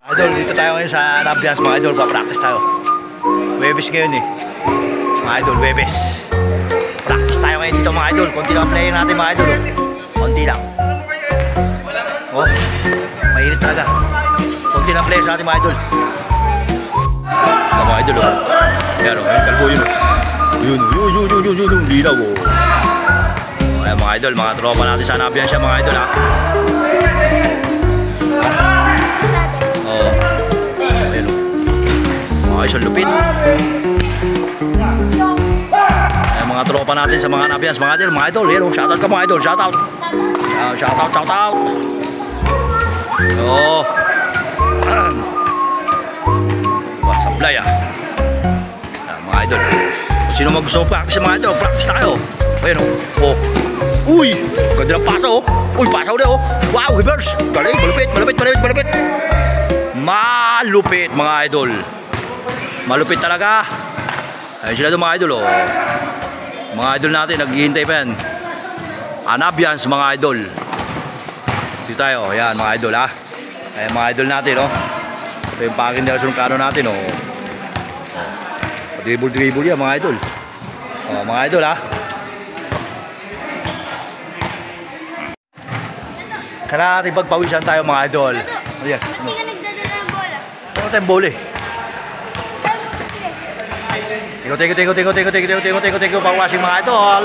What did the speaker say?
Idol, dito tayo ngayon sa Nabians mga idol, pa-practice tayo. Webes ngayon eh. Mga idol, Webes. Practice tayo ngayon dito mga idol. Konti lang player natin mga idol. Konti lang. Oh, mainit talaga. Konti lang player sa ating mga idol. Mga idol oh. Yan oh, ayun kalbo yun oh. Yun, linaw oh. Ayan mga idol, mga tropa natin sa Nabians mga idol ha. Isang lupit. Ay, mga tropa natin sa mga Nabians, mga idol, hello, shoutout ka mga idol, shoutout. Shoutout. Oh. Sablay ah. Mga idol. Sino mag-gusto practice mga idol? Practice tayo. Ayun oh. Uy, ganda ng pasa oh. Uy, pasa ulit oh. Wow, reverse. Galing, malupit. Malupit mga idol. Malupit talaga. Ayun sila doon mga idol oh. Mga idol natin naghihintay pa yan. Nabians mga idol. Dito tayo. Ayan mga idol ha. Ayan mga idol natin oh. Ito yung packing nila sa kano natin oh. Dribble yan mga idol. Oh, mga idol ha. Kailangan natin pagpawisan tayo mga idol. Ayan. Ba't di ka nagdadala ng bola? Ano tayong bola eh? Tiko, pang-washing mga idol.